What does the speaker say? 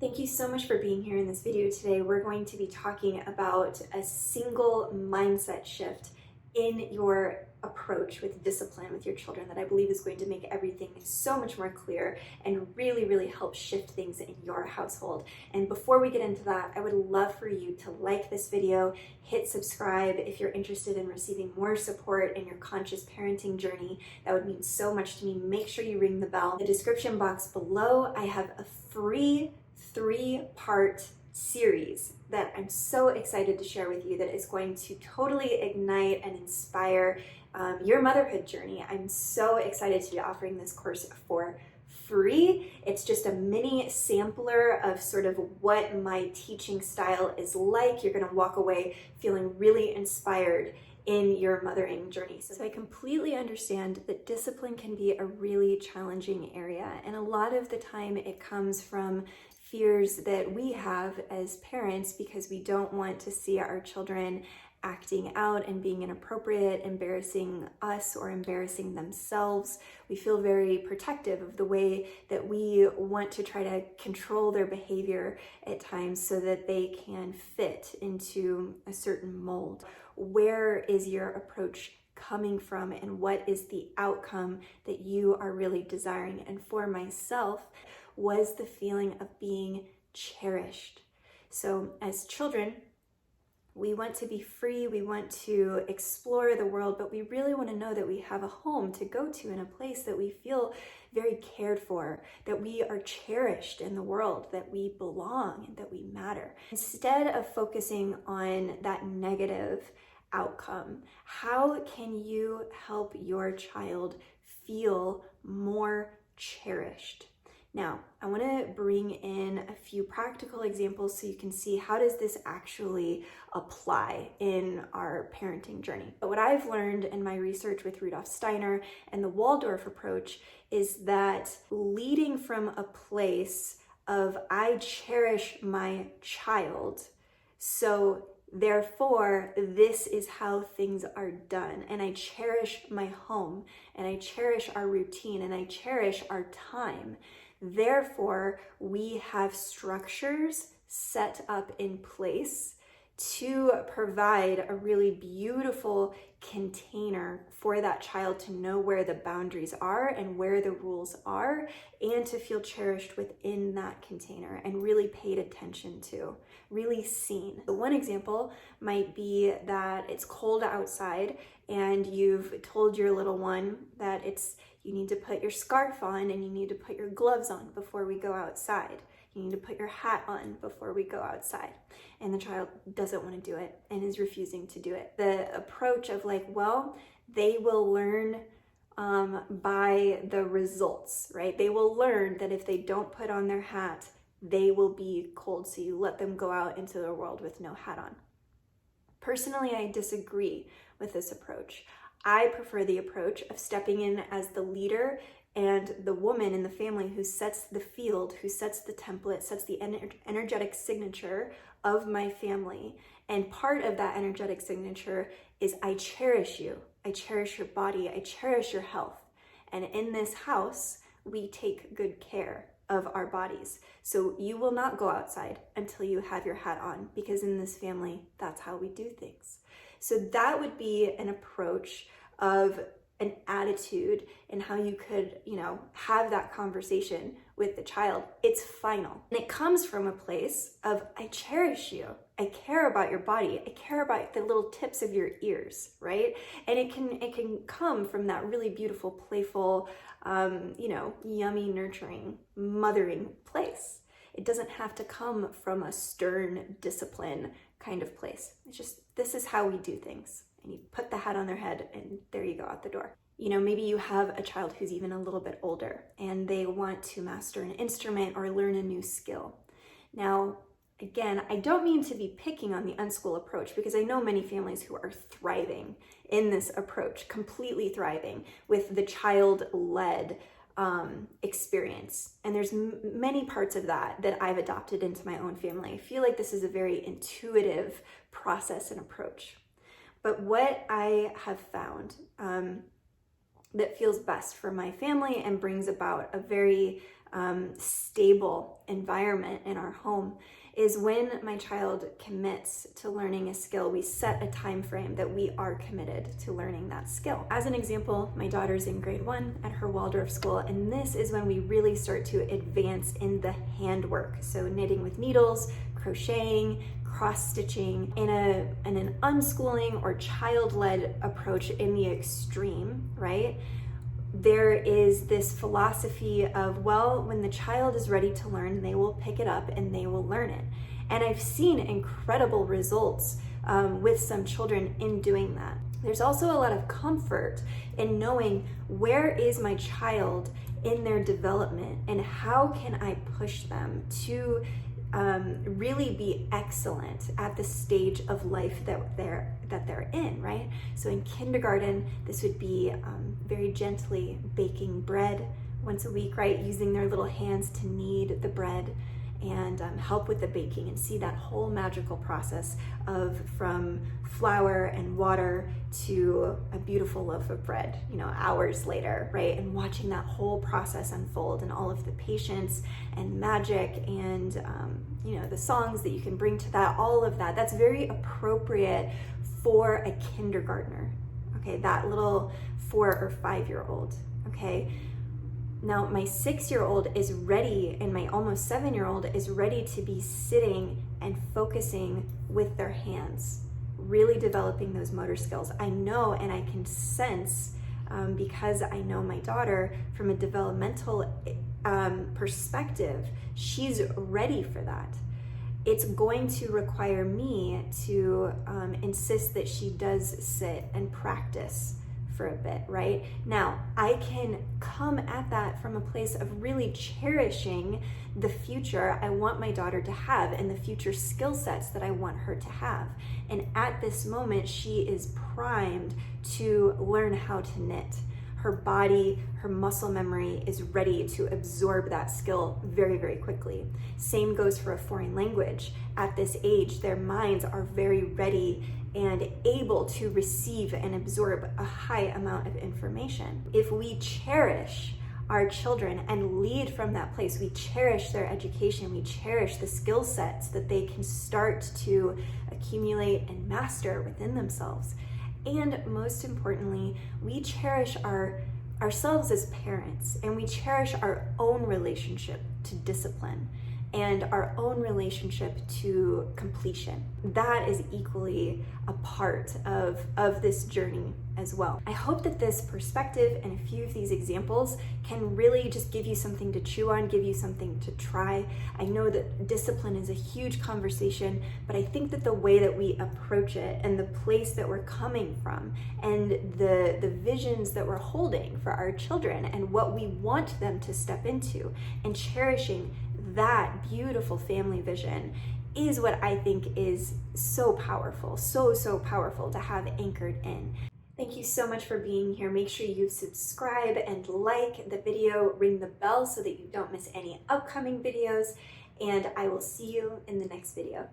Thank you so much for being here in this video today. We're going to be talking about a single mindset shift in your approach with discipline with your children that I believe is going to make everything so much more clear and really help shift things in your household. And before we get into that, I would love for you to like this video, hit subscribe if you're interested in receiving more support in your conscious parenting journey. That would mean so much to me. Make sure you ring the bell. In the description box below, I have a free 3-part series that I'm so excited to share with you that is going to totally ignite and inspire your motherhood journey. I'm so excited to be offering this course for free. It's just a mini sampler of sort of what my teaching style is like. You're going to walk away feeling really inspired in your mothering journey. So I completely understand that discipline can be a really challenging area, and a lot of the time it comes from fears that we have as parents because we don't want to see our children acting out and being inappropriate, embarrassing us or embarrassing themselves. We feel very protective of the way that we want to try to control their behavior at times so that they can fit into a certain mold. Where is your approach coming from, and what is the outcome that you are really desiring? And for myself, was the feeling of being cherished. So as children, we want to be free, we want to explore the world, but we really want to know that we have a home to go to and a place that we feel very cared for, that we are cherished in the world, that we belong, and that we matter. Instead of focusing on that negative outcome, how can you help your child feel more cherished? Now, I want to bring in a few practical examples so you can see how does this actually apply in our parenting journey. But what I've learned in my research with Rudolf Steiner and the Waldorf approach is that leading from a place of I cherish my child, so therefore, this is how things are done. And I cherish my home, and I cherish our routine, and I cherish our time. Therefore, we have structures set up in place to provide a really beautiful container for that child to know where the boundaries are and where the rules are, and to feel cherished within that container and really paid attention to, really seen. One example might be that it's cold outside and you've told your little one that you need to put your scarf on and you need to put your gloves on before we go outside. You need to put your hat on before we go outside. And the child doesn't want to do it and is refusing to do it. The approach of they will learn by the results, right? They will learn that if they don't put on their hat, they will be cold. So you let them go out into the world with no hat on. Personally, I disagree with this approach. I prefer the approach of stepping in as the leader and the woman in the family who sets the field, who sets the template, sets the energetic signature of my family. And part of that energetic signature is I cherish you. I cherish your body. I cherish your health. And in this house, we take good care of our bodies. So you will not go outside until you have your hat on, because in this family, that's how we do things. So that would be an approach of an attitude and how you could, have that conversation with the child. It's final. And it comes from a place of, I cherish you. I care about your body. I care about the little tips of your ears, right? And it can come from that really beautiful, playful, yummy, nurturing, mothering place. It doesn't have to come from a stern discipline kind of place. It's just, this is how we do things. And you put the hat on their head and there you go out the door. Maybe you have a child who's even a little bit older and they want to master an instrument or learn a new skill. Now, again, I don't mean to be picking on the unschool approach, because I know many families who are thriving in this approach, completely thriving with the child-led experience. And there's many parts of that I've adopted into my own family. I feel like this is a very intuitive process and approach. But what I have found that feels best for my family and brings about a very stable environment in our home is when my child commits to learning a skill. We set a time frame that we are committed to learning that skill. As an example, my daughter's in grade 1 at her Waldorf school, and this is when we really start to advance in the handwork. So knitting with needles, crocheting, cross-stitching, in an unschooling or child-led approach in the extreme, right? There is this philosophy of, well, when the child is ready to learn, they will pick it up and they will learn it. And I've seen incredible results with some children in doing that. There's also a lot of comfort in knowing where is my child in their development and how can I push them to really be excellent at the stage of life that they're in, right? So in kindergarten, this would be very gently baking bread once a week, right? Using their little hands to knead the bread and help with the baking and see that whole magical process of from flour and water to a beautiful loaf of bread, hours later, right? And watching that whole process unfold and all of the patience and magic and, the songs that you can bring to that, all of that, that's very appropriate for a kindergartner, okay? That little 4 or 5-year-old, okay? Now, my 6-year-old is ready, and my almost 7-year-old is ready to be sitting and focusing with their hands, really developing those motor skills. I know and I can sense, because I know my daughter from a developmental perspective, she's ready for that. It's going to require me to insist that she does sit and practice for a bit, right? Now, I can come at that from a place of really cherishing the future I want my daughter to have and the future skill sets that I want her to have. And at this moment, she is primed to learn how to knit. Her body, her muscle memory is ready to absorb that skill very, very quickly. Same goes for a foreign language. At this age, their minds are very ready and able to receive and absorb a high amount of information. If we cherish our children and lead from that place, we cherish their education, we cherish the skill sets that they can start to accumulate and master within themselves. And most importantly, we cherish ourselves as parents, and we cherish our own relationship to discipline and our own relationship to completion. That is equally a part of this journey as well. I hope that this perspective and a few of these examples can really just give you something to chew on, give you something to try. I know that discipline is a huge conversation, but I think that the way that we approach it and the place that we're coming from and the visions that we're holding for our children and what we want them to step into and cherishing that beautiful family vision is what I think is so powerful, so powerful to have anchored in. Thank you so much for being here. Make sure you subscribe and like the video, ring the bell so that you don't miss any upcoming videos, and I will see you in the next video.